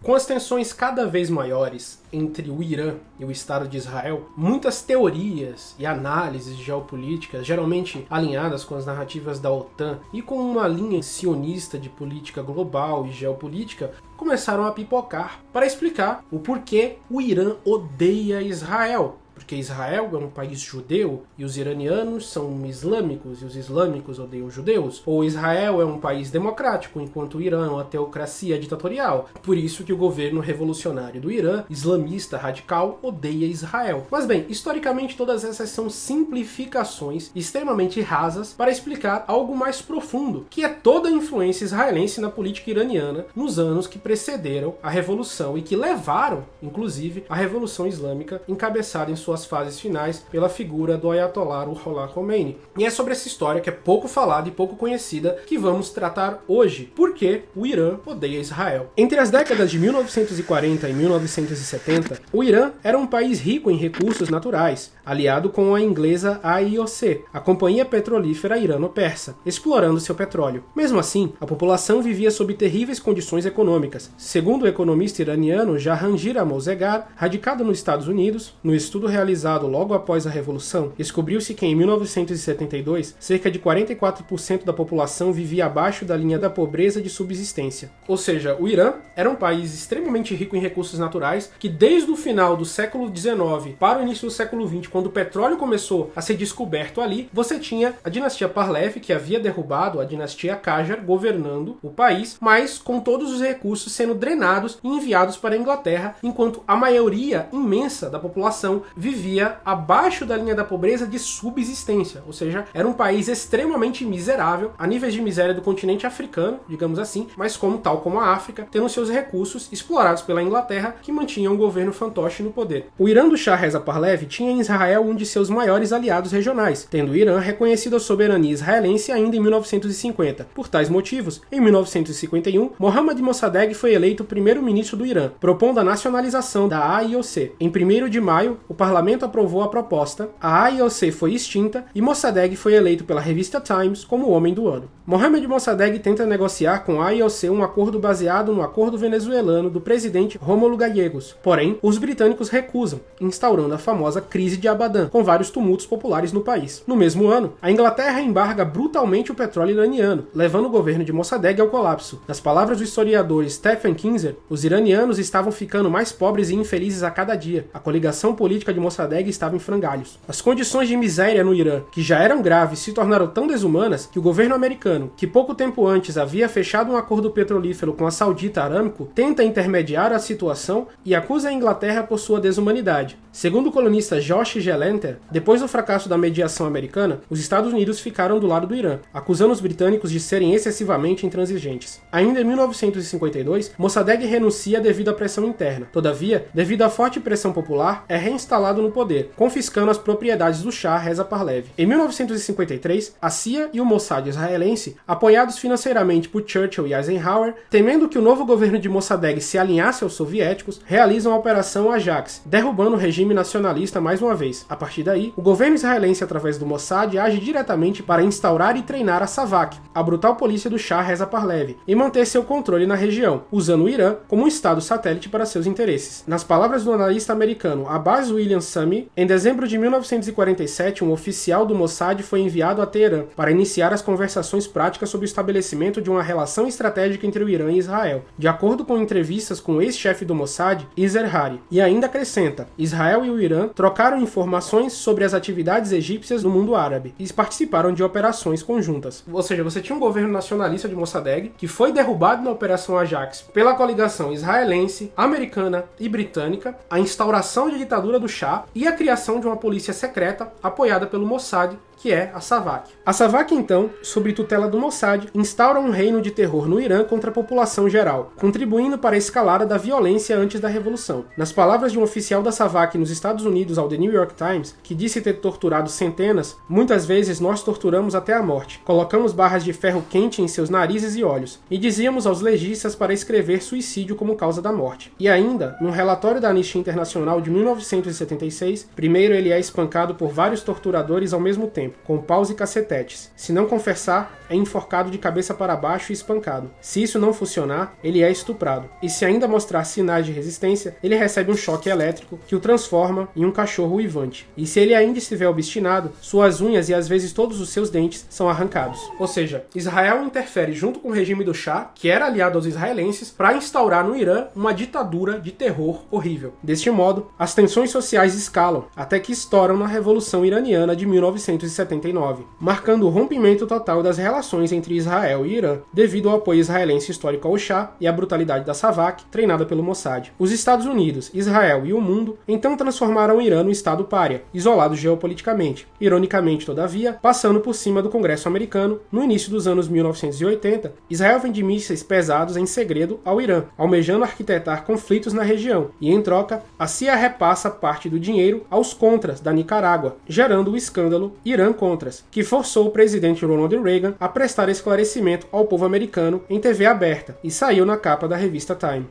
Com as tensões cada vez maiores entre o Irã e o Estado de Israel, muitas teorias e análises geopolíticas, geralmente alinhadas com as narrativas da OTAN e com uma linha sionista de política global e geopolítica, começaram a pipocar para explicar o porquê o Irã odeia Israel. Porque Israel é um país judeu e os iranianos são islâmicos e os islâmicos odeiam judeus. Ou Israel é um país democrático, enquanto o Irã é uma teocracia ditatorial. Por isso que o governo revolucionário do Irã, islamista radical, odeia Israel. Mas bem, historicamente todas essas são simplificações extremamente rasas para explicar algo mais profundo, que é toda a influência israelense na política iraniana nos anos que precederam a Revolução e que levaram, inclusive, a Revolução Islâmica encabeçada em suas fases finais pela figura do Ayatollah Ruhollah Khomeini. E é sobre essa história que é pouco falada e pouco conhecida que vamos tratar hoje, porque o Irã odeia Israel. Entre as décadas de 1940 e 1970, o Irã era um país rico em recursos naturais, aliado com a inglesa AIOC, a Companhia Petrolífera Irano-Persa, explorando seu petróleo. Mesmo assim, a população vivia sob terríveis condições econômicas. Segundo o economista iraniano Jahangir Amozegar, radicado nos Estados Unidos, no estudo realizado logo após a Revolução, descobriu-se que em 1972, cerca de 44% da população vivia abaixo da linha da pobreza de subsistência. Ou seja, o Irã era um país extremamente rico em recursos naturais que desde o final do século XIX para o início do século XX, quando o petróleo começou a ser descoberto ali, você tinha a dinastia Pahlavi, que havia derrubado a dinastia Qajar, governando o país, mas com todos os recursos sendo drenados e enviados para a Inglaterra, enquanto a maioria imensa da população vivia abaixo da linha da pobreza de subsistência, ou seja, era um país extremamente miserável, a níveis de miséria do continente africano, digamos assim, mas tal como a África, tendo seus recursos explorados pela Inglaterra, que mantinha um governo fantoche no poder. O Irã do Shah Reza Pahlavi tinha em Israel um de seus maiores aliados regionais, tendo o Irã reconhecido a soberania israelense ainda em 1950. Por tais motivos, em 1951, Mohammad Mossadegh foi eleito primeiro-ministro do Irã, propondo a nacionalização da AIOC. Em 1º de maio, o parlamento aprovou a proposta, a AIOC foi extinta e Mossadegh foi eleito pela revista Times como o Homem do Ano. Mohammad Mossadegh tenta negociar com a AIOC um acordo baseado no acordo venezuelano do presidente Rómulo Gallegos. Porém, os britânicos recusam, instaurando a famosa crise de Abadan, com vários tumultos populares no país. No mesmo ano, a Inglaterra embarga brutalmente o petróleo iraniano, levando o governo de Mossadegh ao colapso. Nas palavras do historiador Stephen Kinzer, os iranianos estavam ficando mais pobres e infelizes a cada dia. A coligação política de Mossadegh estava em frangalhos. As condições de miséria no Irã, que já eram graves, se tornaram tão desumanas que o governo americano, que pouco tempo antes havia fechado um acordo petrolífero com a Saudita Aramco, tenta intermediar a situação e acusa a Inglaterra por sua desumanidade. Segundo o colunista Josh Gelenter, depois do fracasso da mediação americana, os Estados Unidos ficaram do lado do Irã, acusando os britânicos de serem excessivamente intransigentes. Ainda em 1952, Mossadegh renuncia devido à pressão interna. Todavia, devido à forte pressão popular, é reinstalado no poder, confiscando as propriedades do Shah Reza Pahlavi. Em 1953, a CIA e o Mossad israelense, apoiados financeiramente por Churchill e Eisenhower, temendo que o novo governo de Mossadegh se alinhasse aos soviéticos, realizam a Operação Ajax, derrubando o regime nacionalista mais uma vez. A partir daí, o governo israelense, através do Mossad, age diretamente para instaurar e treinar a SAVAK, a brutal polícia do Shah Reza Pahlavi, e manter seu controle na região, usando o Irã como um estado satélite para seus interesses. Nas palavras do analista americano Abbas William Sami, em dezembro de 1947, um oficial do Mossad foi enviado a Teherã para iniciar as conversações práticas sobre o estabelecimento de uma relação estratégica entre o Irã e Israel, de acordo com entrevistas com o ex-chefe do Mossad, Izer Hari. E ainda acrescenta, Israel e o Irã trocaram informações sobre as atividades egípcias no mundo árabe e participaram de operações conjuntas. Ou seja, você tinha um governo nacionalista de Mossadegh que foi derrubado na Operação Ajax pela coligação israelense, americana e britânica, a instauração de ditadura do Shah e a criação de uma polícia secreta apoiada pelo Mossad, que é a SAVAK. A SAVAK, então, sob tutela do Mossad, instaura um reino de terror no Irã contra a população geral, contribuindo para a escalada da violência antes da Revolução. Nas palavras de um oficial da SAVAK no nos Estados Unidos ao The New York Times, que disse ter torturado centenas, muitas vezes nós torturamos até a morte. Colocamos barras de ferro quente em seus narizes e olhos, e dizíamos aos legistas para escrever suicídio como causa da morte. E ainda, num relatório da Anistia Internacional de 1976, primeiro ele é espancado por vários torturadores ao mesmo tempo, com paus e cacetetes. Se não confessar, é enforcado de cabeça para baixo e espancado. Se isso não funcionar, ele é estuprado. E se ainda mostrar sinais de resistência, ele recebe um choque elétrico que o transforma em um cachorro uivante. E se ele ainda estiver obstinado, suas unhas e às vezes todos os seus dentes são arrancados. Ou seja, Israel interfere junto com o regime do Shah, que era aliado aos israelenses, para instaurar no Irã uma ditadura de terror horrível. Deste modo, as tensões sociais escalam, até que estouram na Revolução Iraniana de 1979, marcando o rompimento total das relações entre Israel e Irã, devido ao apoio israelense histórico ao Shah e à brutalidade da Savak, treinada pelo Mossad. Os Estados Unidos, Israel e o mundo então transformaram o Irã no estado pária, isolado geopoliticamente. Ironicamente, todavia, passando por cima do Congresso americano, no início dos anos 1980, Israel vende mísseis pesados em segredo ao Irã, almejando arquitetar conflitos na região, e em troca, a CIA repassa parte do dinheiro aos contras da Nicarágua, gerando o escândalo Irã-Contras, que forçou o presidente Ronald Reagan a prestar esclarecimento ao povo americano em TV aberta, e saiu na capa da revista Time.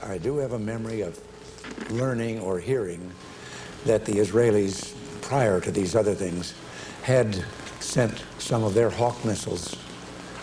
I do have a memory of learning or hearing that the Israelis, prior to these other things, had sent some of their Hawk missiles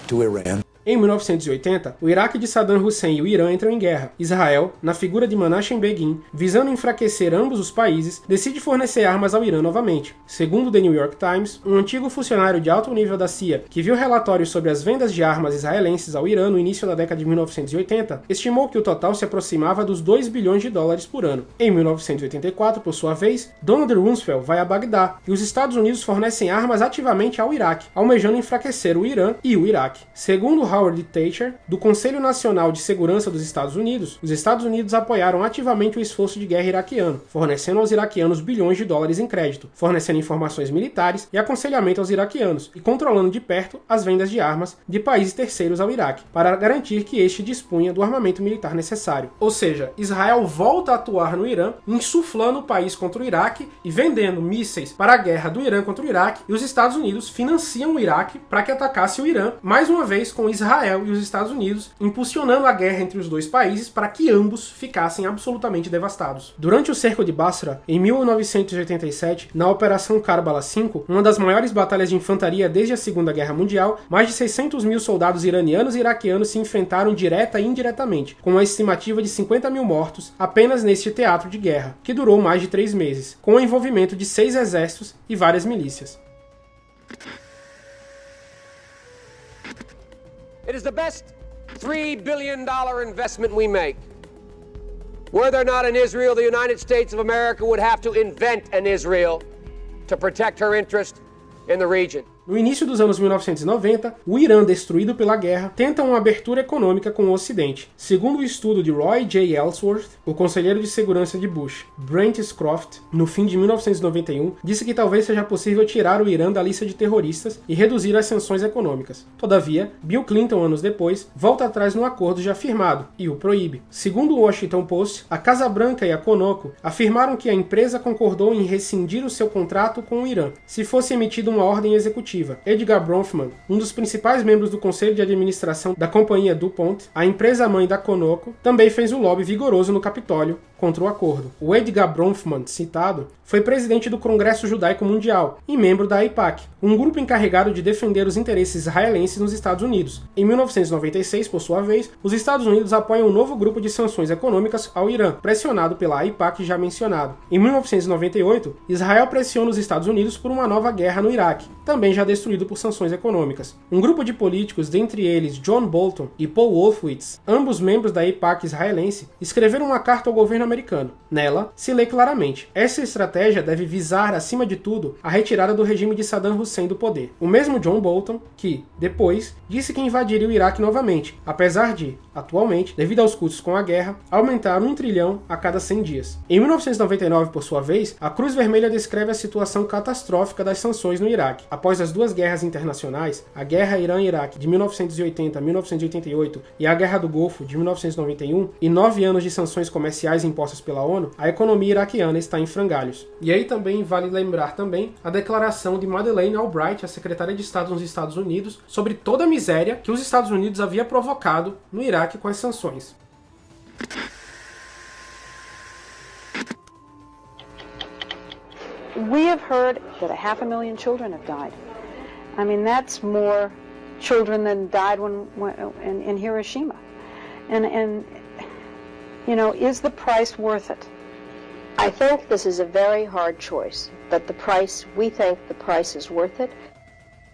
to Iran. Em 1980, o Iraque de Saddam Hussein e o Irã entram em guerra. Israel, na figura de Menachem Begin, visando enfraquecer ambos os países, decide fornecer armas ao Irã novamente. Segundo The New York Times, um antigo funcionário de alto nível da CIA, que viu relatórios sobre as vendas de armas israelenses ao Irã no início da década de 1980, estimou que o total se aproximava dos 2 bilhões de dólares por ano. Em 1984, por sua vez, Donald Rumsfeld vai a Bagdá, e os Estados Unidos fornecem armas ativamente ao Iraque, almejando enfraquecer o Irã e o Iraque. Segundo Howard Thatcher, do Conselho Nacional de Segurança dos Estados Unidos, os Estados Unidos apoiaram ativamente o esforço de guerra iraquiano, fornecendo aos iraquianos bilhões de dólares em crédito, fornecendo informações militares e aconselhamento aos iraquianos, e controlando de perto as vendas de armas de países terceiros ao Iraque, para garantir que este dispunha do armamento militar necessário. Ou seja, Israel volta a atuar no Irã, insuflando o país contra o Iraque e vendendo mísseis para a guerra do Irã contra o Iraque, e os Estados Unidos financiam o Iraque para que atacasse o Irã, mais uma vez com Israel e os Estados Unidos, impulsionando a guerra entre os dois países para que ambos ficassem absolutamente devastados. Durante o cerco de Basra, em 1987, na Operação Karbala V, uma das maiores batalhas de infantaria desde a Segunda Guerra Mundial, mais de 600 mil soldados iranianos e iraquianos se enfrentaram direta e indiretamente, com uma estimativa de 50 mil mortos apenas neste teatro de guerra, que durou mais de 3 meses, com o envolvimento de 6 exércitos e várias milícias. It is the best $3 billion investment we make. Were there not an Israel, the United States of America would have to invent an Israel to protect her interest in the region. No início dos anos 1990, o Irã, destruído pela guerra, tenta uma abertura econômica com o Ocidente. Segundo o estudo de Roy J. Ellsworth, o conselheiro de segurança de Bush, Brent Scroft, no fim de 1991, disse que talvez seja possível tirar o Irã da lista de terroristas e reduzir as sanções econômicas. Todavia, Bill Clinton, anos depois, volta atrás no acordo já firmado e o proíbe. Segundo o Washington Post, a Casa Branca e a Conoco afirmaram que a empresa concordou em rescindir o seu contrato com o Irã, se fosse emitida uma ordem executiva. Edgar Bronfman, um dos principais membros do conselho de administração da companhia DuPont, a empresa-mãe da Conoco, também fez um lobby vigoroso no Capitólio contra o acordo. O Edgar Bronfman, citado, foi presidente do Congresso Judaico Mundial e membro da AIPAC, um grupo encarregado de defender os interesses israelenses nos Estados Unidos. Em 1996, por sua vez, os Estados Unidos apoiam um novo grupo de sanções econômicas ao Irã, pressionado pela AIPAC já mencionado. Em 1998, Israel pressiona os Estados Unidos por uma nova guerra no Iraque, também já destruído por sanções econômicas. Um grupo de políticos, dentre eles John Bolton e Paul Wolfowitz, ambos membros da AIPAC israelense, escreveram uma carta ao governo americano. Nela, se lê claramente: essa estratégia deve visar, acima de tudo, a retirada do regime de Saddam Hussein do poder. O mesmo John Bolton, que, depois, disse que invadiria o Iraque novamente, apesar de, atualmente, devido aos custos com a guerra, aumentar 1 trilhão a cada 100 dias. Em 1999, por sua vez, a Cruz Vermelha descreve a situação catastrófica das sanções no Iraque. Após as duas guerras internacionais, a Guerra Irã-Iraque de 1980 a 1988 e a Guerra do Golfo de 1991, e 9 anos de sanções comerciais impostas pela ONU, a economia iraquiana está em frangalhos. E aí também vale lembrar também a declaração de Madeleine Albright, a secretária de Estado nos Estados Unidos, sobre toda a miséria que os Estados Unidos havia provocado no Iraque com as sanções. We have heard that 500,000 children have died. I mean, that's more children than died in Hiroshima. And you know, is the price worth it? I think this is a very hard choice, but we think the price is worth it.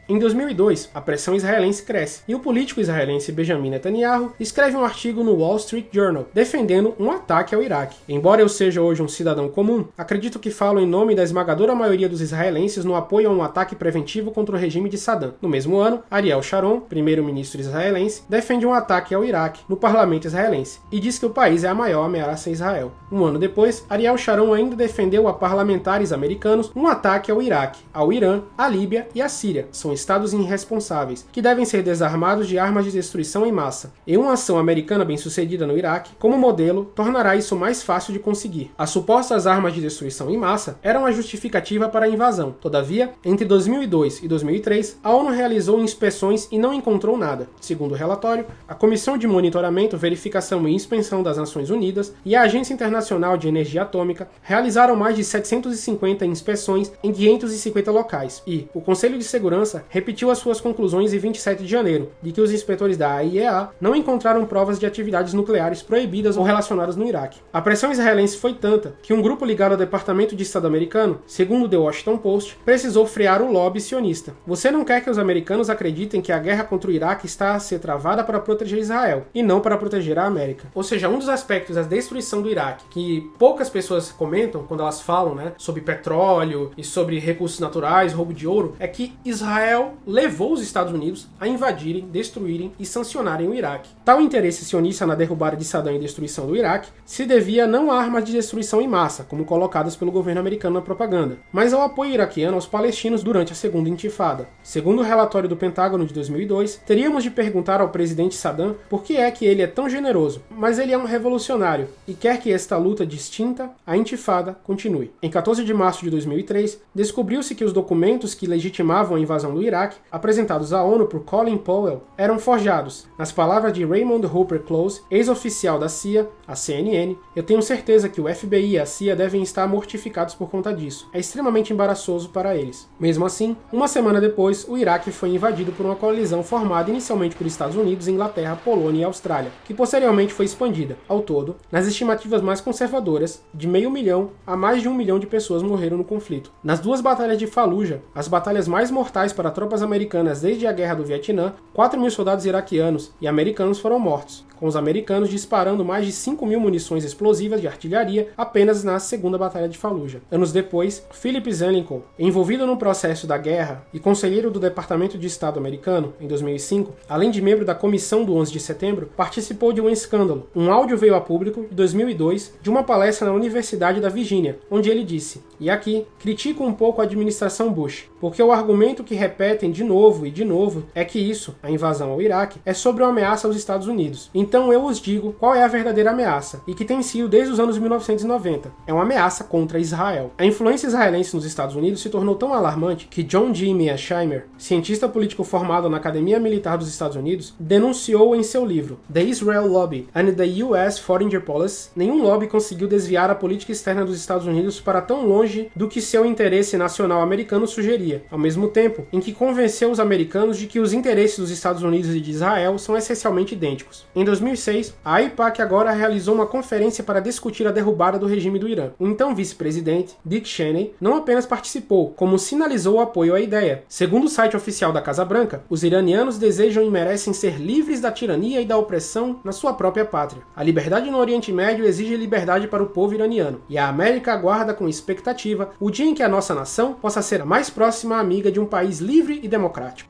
Em 2002, a pressão israelense cresce, e o político israelense Benjamin Netanyahu escreve um artigo no Wall Street Journal defendendo um ataque ao Iraque. Embora eu seja hoje um cidadão comum, acredito que falo em nome da esmagadora maioria dos israelenses no apoio a um ataque preventivo contra o regime de Saddam. No mesmo ano, Ariel Sharon, primeiro-ministro israelense, defende um ataque ao Iraque no parlamento israelense, e diz que o país é a maior ameaça a Israel. Um ano depois, Ariel Sharon ainda defendeu a parlamentares americanos um ataque ao Iraque, ao Irã, à Líbia e à Síria. São estados irresponsáveis, que devem ser desarmados de armas de destruição em massa. E uma ação americana bem-sucedida no Iraque, como modelo, tornará isso mais fácil de conseguir. As supostas armas de destruição em massa eram a justificativa para a invasão. Todavia, entre 2002 e 2003, a ONU realizou inspeções e não encontrou nada. Segundo o relatório, a Comissão de Monitoramento, Verificação e Inspeção das Nações Unidas e a Agência Internacional de Energia Atômica realizaram mais de 750 inspeções em 550 locais. E o Conselho de Segurança repetiu as suas conclusões em 27 de janeiro, de que os inspetores da AIEA não encontraram provas de atividades nucleares proibidas ou relacionadas no Iraque. A pressão israelense foi tanta que um grupo ligado ao Departamento de Estado americano, segundo The Washington Post, precisou frear o lobby sionista. Você não quer que os americanos acreditem que a guerra contra o Iraque está a ser travada para proteger Israel, e não para proteger a América. Ou seja, um dos aspectos da destruição do Iraque, que poucas pessoas comentam quando elas falam, sobre petróleo e sobre recursos naturais, roubo de ouro, é que Israel levou os Estados Unidos a invadirem, destruírem e sancionarem o Iraque. Tal interesse sionista na derrubada de Saddam e destruição do Iraque se devia não a armas de destruição em massa, como colocadas pelo governo americano na propaganda, mas ao apoio iraquiano aos palestinos durante a Segunda Intifada. Segundo o relatório do Pentágono de 2002, teríamos de perguntar ao presidente Saddam por que é que ele é tão generoso, mas ele é um revolucionário e quer que esta luta distinta, a Intifada, continue. Em 14 de março de 2003, descobriu-se que os documentos que legitimavam a invasão do Iraque, apresentados à ONU por Colin Powell, eram forjados. Nas palavras de Raymond Hooper Close, ex-oficial da CIA, a CNN, eu tenho certeza que o FBI e a CIA devem estar mortificados por conta disso. É extremamente embaraçoso para eles. Mesmo assim, uma semana depois, o Iraque foi invadido por uma coalizão formada inicialmente por Estados Unidos, Inglaterra, Polônia e Austrália, que posteriormente foi expandida. Ao todo, nas estimativas mais conservadoras, de 500 mil a mais de 1 milhão de pessoas morreram no conflito. Nas duas batalhas de Fallujah, as batalhas mais mortais para tropas americanas desde a Guerra do Vietnã, 4 mil soldados iraquianos e americanos foram mortos, com os americanos disparando mais de 5.000 munições explosivas de artilharia apenas na segunda Batalha de Fallujah. Anos depois, Philip Zelikow, envolvido no processo da guerra e conselheiro do Departamento de Estado americano, em 2005, além de membro da Comissão do 11 de Setembro, participou de um escândalo. Um áudio veio a público, em 2002, de uma palestra na Universidade da Virgínia, onde ele disse, e aqui, critico um pouco a administração Bush, porque o argumento que repetem de novo e de novo é que isso, a invasão ao Iraque, é sobre uma ameaça aos Estados Unidos. Então eu os digo qual é a verdadeira ameaça, e que tem sido desde os anos 1990. É uma ameaça contra Israel. A influência israelense nos Estados Unidos se tornou tão alarmante que John G. Mearsheimer, cientista político formado na Academia Militar dos Estados Unidos, denunciou em seu livro The Israel Lobby and the U.S. Foreign Policy, nenhum lobby conseguiu desviar a política externa dos Estados Unidos para tão longe do que seu interesse nacional americano sugeria, ao mesmo tempo em que convenceu os americanos de que os interesses dos Estados Unidos e de Israel são essencialmente idênticos. Em 2006, a AIPAC agora realizou uma conferência para discutir a derrubada do regime do Irã. O então vice-presidente, Dick Cheney, não apenas participou, como sinalizou o apoio à ideia. Segundo o site oficial da Casa Branca, os iranianos desejam e merecem ser livres da tirania e da opressão na sua própria pátria. A liberdade no Oriente Médio exige liberdade para o povo iraniano, e a América aguarda com expectativa o dia em que a nossa nação possa ser a mais próxima amiga de um país livre e democrático.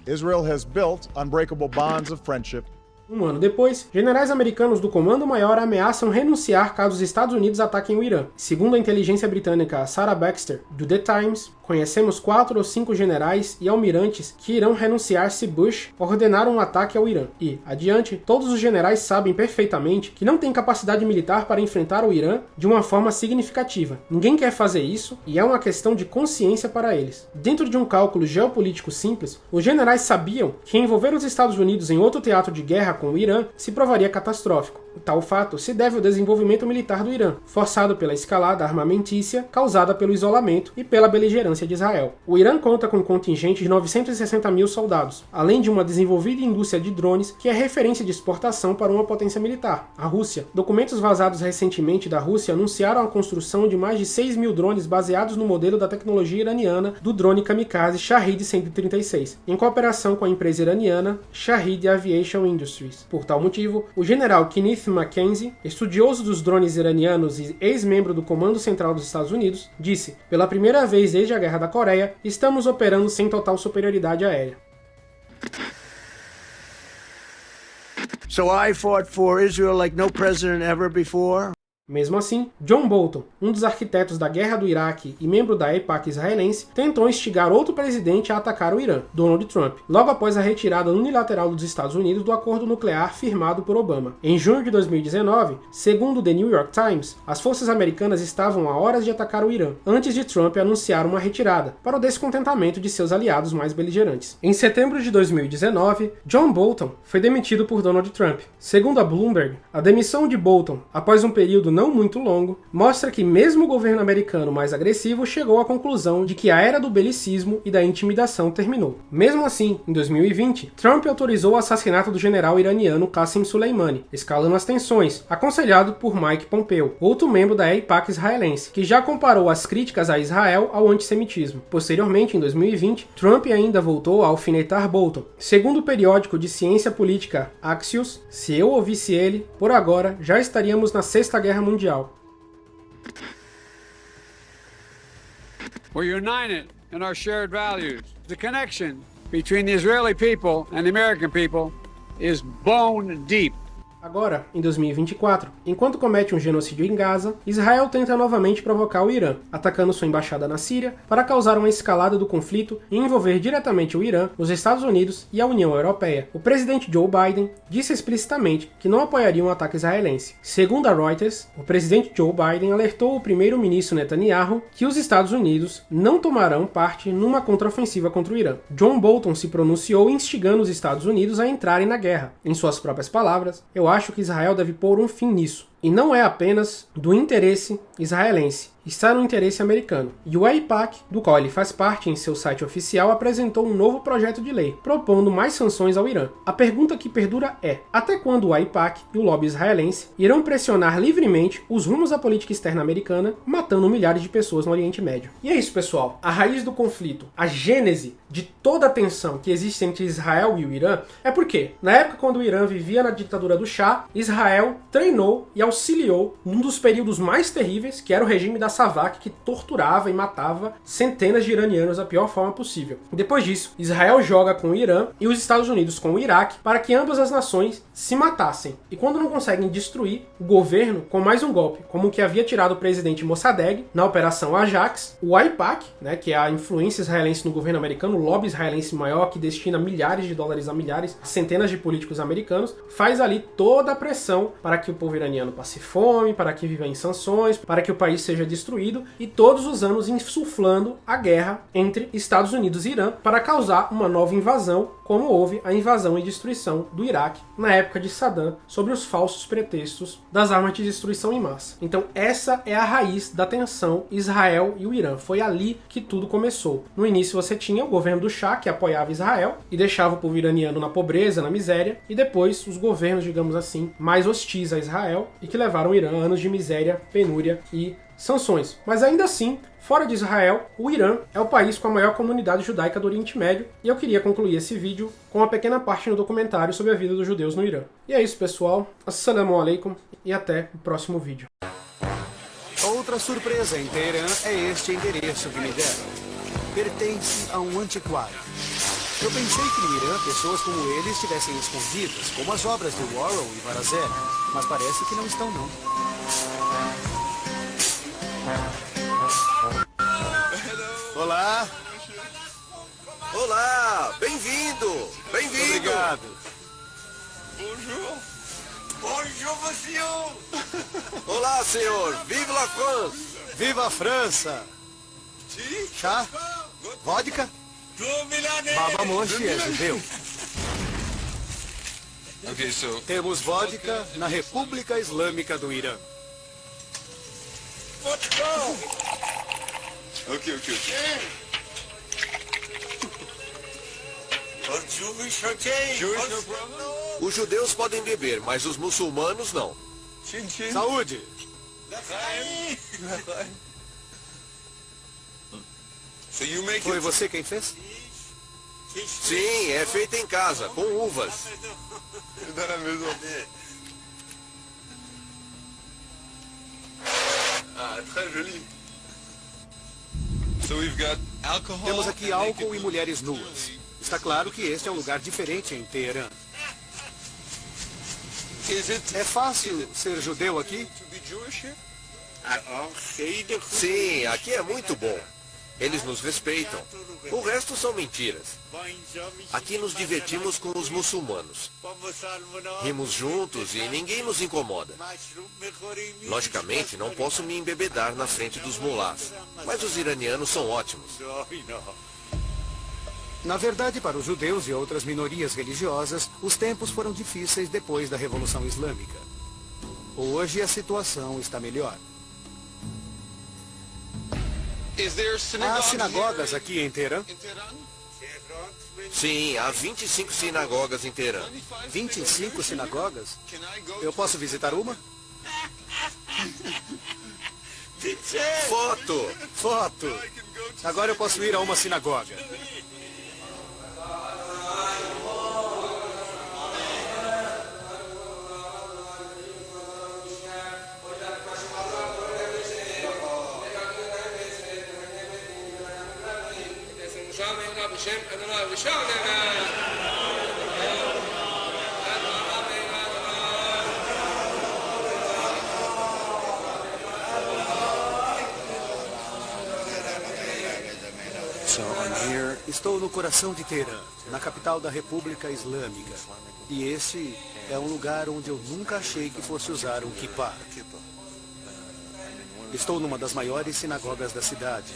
Israel has built unbreakable bonds of friendship. Um ano depois, generais americanos do Comando Maior ameaçam renunciar caso os Estados Unidos ataquem o Irã. Segundo a inteligência britânica Sarah Baxter, do The Times, conhecemos 4 ou 5 generais e almirantes que irão renunciar se Bush ordenar um ataque ao Irã. E, adiante, todos os generais sabem perfeitamente que não têm capacidade militar para enfrentar o Irã de uma forma significativa. Ninguém quer fazer isso e é uma questão de consciência para eles. Dentro de um cálculo geopolítico simples, os generais sabiam que envolver os Estados Unidos em outro teatro de guerra com o Irã se provaria catastrófico. O tal fato se deve ao desenvolvimento militar do Irã, forçado pela escalada armamentícia causada pelo isolamento e pela beligerância de Israel. O Irã conta com um contingente de 960 mil soldados, além de uma desenvolvida indústria de drones que é referência de exportação para uma potência militar, a Rússia. Documentos vazados recentemente da Rússia anunciaram a construção de mais de 6 mil drones baseados no modelo da tecnologia iraniana do drone kamikaze Shahed 136, em cooperação com a empresa iraniana Shahed Aviation Industries. Por tal motivo, o general Kenneth Mackenzie, estudioso dos drones iranianos e ex-membro do Comando Central dos Estados Unidos, disse: "Pela primeira vez desde a Guerra da Coreia, estamos operando sem total superioridade aérea." So I fought for Israel like no president ever before. Mesmo assim, John Bolton, um dos arquitetos da Guerra do Iraque e membro da AIPAC israelense, tentou instigar outro presidente a atacar o Irã, Donald Trump, logo após a retirada unilateral dos Estados Unidos do acordo nuclear firmado por Obama. Em junho de 2019, segundo The New York Times, as forças americanas estavam a horas de atacar o Irã, antes de Trump anunciar uma retirada, para o descontentamento de seus aliados mais beligerantes. Em setembro de 2019, John Bolton foi demitido por Donald Trump. Segundo a Bloomberg, a demissão de Bolton, após um período não muito longo, mostra que mesmo o governo americano mais agressivo chegou à conclusão de que a era do belicismo e da intimidação terminou. Mesmo assim, em 2020, Trump autorizou o assassinato do general iraniano Qasem Soleimani, escalando as tensões, aconselhado por Mike Pompeo, outro membro da AIPAC israelense, que já comparou as críticas a Israel ao antissemitismo. Posteriormente, em 2020, Trump ainda voltou a alfinetar Bolton. Segundo o periódico de ciência política Axios, se eu ouvisse ele, por agora já estaríamos na Sexta Guerra Mundial. We're united in our shared values. The connection between the Israeli people and the American people is bone deep. Agora, em 2024, enquanto comete um genocídio em Gaza, Israel tenta novamente provocar o Irã, atacando sua embaixada na Síria para causar uma escalada do conflito e envolver diretamente o Irã, os Estados Unidos e a União Europeia. O presidente Joe Biden disse explicitamente que não apoiaria um ataque israelense. Segundo a Reuters, o presidente Joe Biden alertou o primeiro-ministro Netanyahu que os Estados Unidos não tomarão parte numa contraofensiva contra o Irã. John Bolton se pronunciou instigando os Estados Unidos a entrarem na guerra. Em suas próprias palavras, "Eu acho que Israel deve pôr um fim nisso. E não é apenas do interesse israelense, está no interesse americano." E o AIPAC, do qual ele faz parte em seu site oficial, apresentou um novo projeto de lei, propondo mais sanções ao Irã. A pergunta que perdura é: até quando o AIPAC e o lobby israelense irão pressionar livremente os rumos da política externa americana, matando milhares de pessoas no Oriente Médio? E é isso, pessoal. A raiz do conflito, a gênese de toda a tensão que existe entre Israel e o Irã é porque, na época quando o Irã vivia na ditadura do Shah, Israel treinou e auxiliou num dos períodos mais terríveis, que era o regime da Savak, que torturava e matava centenas de iranianos da pior forma possível. Depois disso, Israel joga com o Irã e os Estados Unidos com o Iraque para que ambas as nações se matassem. E quando não conseguem destruir o governo com mais um golpe, como o que havia tirado o presidente Mossadegh na Operação Ajax, o AIPAC, que é a influência israelense no governo americano, o lobby israelense maior que destina milhares de dólares a milhares, centenas de políticos americanos, faz ali toda a pressão para que o povo iraniano passe fome, para que viva em sanções, para que o país seja destruído, e todos os anos insuflando a guerra entre Estados Unidos e Irã para causar uma nova invasão, como houve a invasão e destruição do Iraque na época de Saddam, sobre os falsos pretextos das armas de destruição em massa. Então essa é a raiz da tensão Israel e o Irã. Foi ali que tudo começou. No início você tinha o governo do Shah, que apoiava Israel e deixava o povo iraniano na pobreza, na miséria, e depois os governos, digamos assim, mais hostis a Israel e que levaram o Irã a anos de miséria, penúria e sanções. Mas ainda assim, fora de Israel, o Irã é o país com a maior comunidade judaica do Oriente Médio, e eu queria concluir esse vídeo com uma pequena parte no documentário sobre a vida dos judeus no Irã. E é isso, pessoal. Assalamu alaikum e até o próximo vídeo. Outra surpresa em Teherã é este endereço que me deram. Pertence a um antiquário. Eu pensei que no Irã pessoas como ele estivessem escondidas, como as obras de Warhol e Varazé, mas parece que não estão não. Olá. Olá, bem-vindo, bem-vindo. Obrigado. Bonjour. Bonjour, monsieur. Olá, senhor. Vive la France. Viva a França. Chá? Vodka? Baba Monchi é judeu. Temos vodka na República Islâmica do Irã. Ok. Os judeus podem beber, mas os muçulmanos não. Saúde! Foi você quem fez? Sim, é feito em casa, com uvas. Temos aqui álcool e mulheres nuas. Está claro que este é um lugar diferente em Teherã. É fácil ser judeu aqui? Sim, aqui é muito bom. Eles nos respeitam. O resto são mentiras. Aqui nos divertimos com os muçulmanos. Rimos juntos e ninguém nos incomoda. Logicamente, não posso me embebedar na frente dos mulás. Mas os iranianos são ótimos. Na verdade, para os judeus e outras minorias religiosas, os tempos foram difíceis depois da Revolução Islâmica. Hoje a situação está melhor. Há sinagogas aqui em Teherã? Sim, há 25 sinagogas em Teherã. 25 sinagogas? Eu posso visitar uma? Foto! Foto! Agora eu posso ir a uma sinagoga. Estou no coração de Teherã, na capital da República Islâmica. E esse é um lugar onde eu nunca achei que fosse usar um kippah. Estou numa das maiores sinagogas da cidade.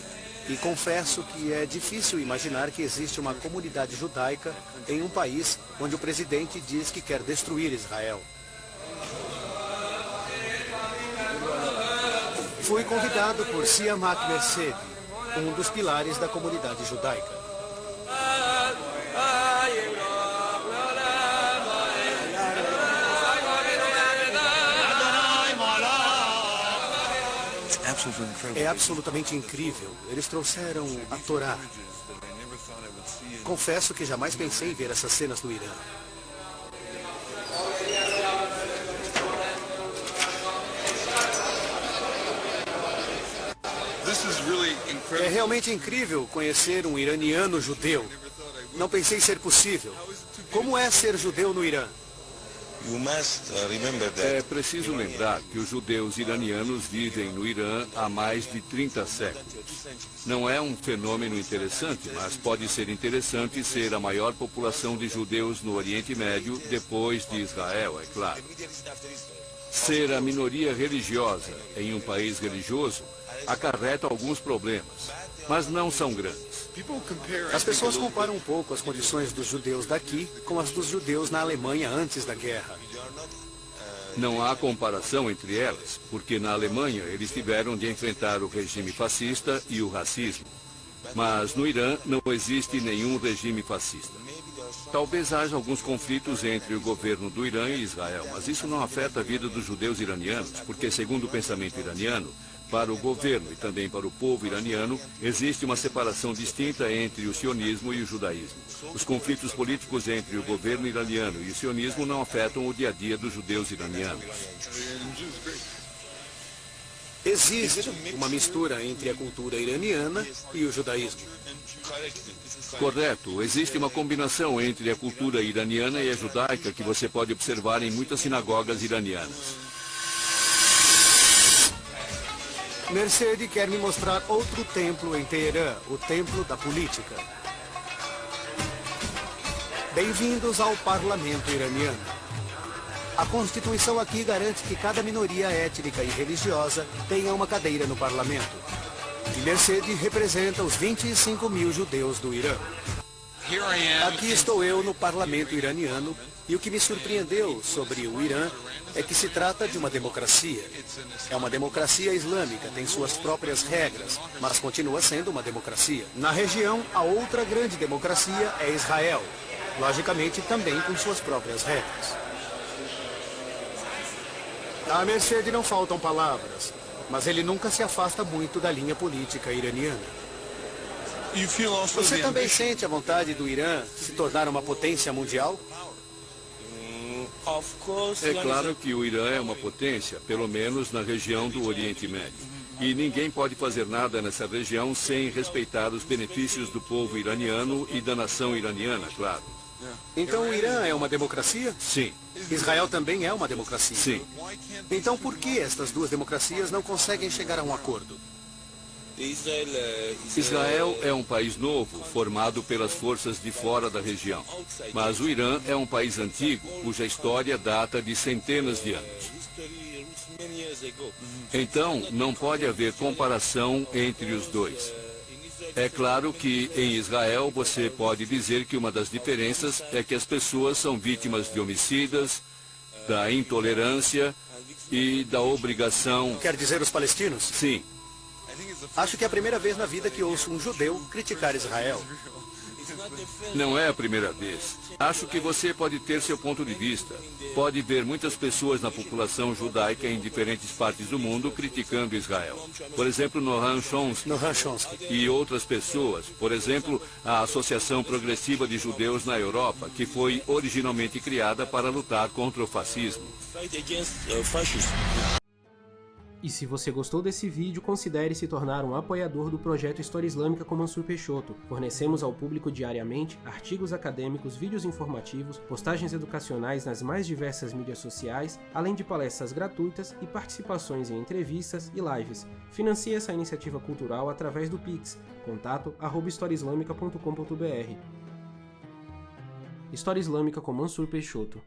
E confesso que é difícil imaginar que existe uma comunidade judaica em um país onde o presidente diz que quer destruir Israel. Fui convidado por Siamak Merced, um dos pilares da comunidade judaica. É absolutamente incrível. Eles trouxeram a Torá. Confesso que jamais pensei em ver essas cenas no Irã. É realmente incrível conhecer um iraniano judeu. Não pensei ser possível. Como é ser judeu no Irã? É preciso lembrar que os judeus iranianos vivem no Irã há mais de 30 séculos. Não é um fenômeno interessante, mas pode ser interessante ser a maior população de judeus no Oriente Médio depois de Israel, é claro. Ser a minoria religiosa em um país religioso acarreta alguns problemas, mas não são grandes. As pessoas comparam um pouco as condições dos judeus daqui com as dos judeus na Alemanha antes da guerra. Não há comparação entre elas, porque na Alemanha eles tiveram de enfrentar o regime fascista e o racismo. Mas no Irã não existe nenhum regime fascista. Talvez haja alguns conflitos entre o governo do Irã e Israel, mas isso não afeta a vida dos judeus iranianos, porque, segundo o pensamento iraniano, para o governo e também para o povo iraniano, existe uma separação distinta entre o sionismo e o judaísmo. Os conflitos políticos entre o governo iraniano e o sionismo não afetam o dia a dia dos judeus iranianos. Existe uma mistura entre a cultura iraniana e o judaísmo. Correto. Existe uma combinação entre a cultura iraniana e a judaica que você pode observar em muitas sinagogas iranianas. Mercedes quer me mostrar outro templo em Teherã, o templo da política. Bem-vindos ao parlamento iraniano. A Constituição aqui garante que cada minoria étnica e religiosa tenha uma cadeira no parlamento. E Mercedes representa os 25 mil judeus do Irã. Aqui estou eu no parlamento iraniano e o que me surpreendeu sobre o Irã é que se trata de uma democracia. É uma democracia islâmica, tem suas próprias regras, mas continua sendo uma democracia. Na região, a outra grande democracia é Israel, logicamente também com suas próprias regras. A Mercedes não faltam palavras, mas ele nunca se afasta muito da linha política iraniana. Você também sente a vontade do Irã se tornar uma potência mundial? É claro que o Irã é uma potência, pelo menos na região do Oriente Médio. E ninguém pode fazer nada nessa região sem respeitar os benefícios do povo iraniano e da nação iraniana, claro. Então o Irã é uma democracia? Sim. Israel também é uma democracia? Sim. Então por que estas duas democracias não conseguem chegar a um acordo? Israel é um país novo, formado pelas forças de fora da região. Mas o Irã é um país antigo, cuja história data de centenas de anos. Então, não pode haver comparação entre os dois. É claro que em Israel você pode dizer que uma das diferenças é que as pessoas são vítimas de homicidas, da intolerância e da obrigação... Quer dizer os palestinos? Sim. Acho que é a primeira vez na vida que ouço um judeu criticar Israel. Não é a primeira vez. Acho que você pode ter seu ponto de vista. Pode ver muitas pessoas na população judaica em diferentes partes do mundo criticando Israel. Por exemplo, Noam Chomsky e outras pessoas. Por exemplo, a Associação Progressiva de Judeus na Europa, que foi originalmente criada para lutar contra o fascismo. E se você gostou desse vídeo, considere se tornar um apoiador do projeto História Islâmica com Mansur Peixoto. Fornecemos ao público diariamente artigos acadêmicos, vídeos informativos, postagens educacionais nas mais diversas mídias sociais, além de palestras gratuitas e participações em entrevistas e lives. Financie essa iniciativa cultural através do Pix, contato@historiaislamica.com.br. História Islâmica com Mansur Peixoto.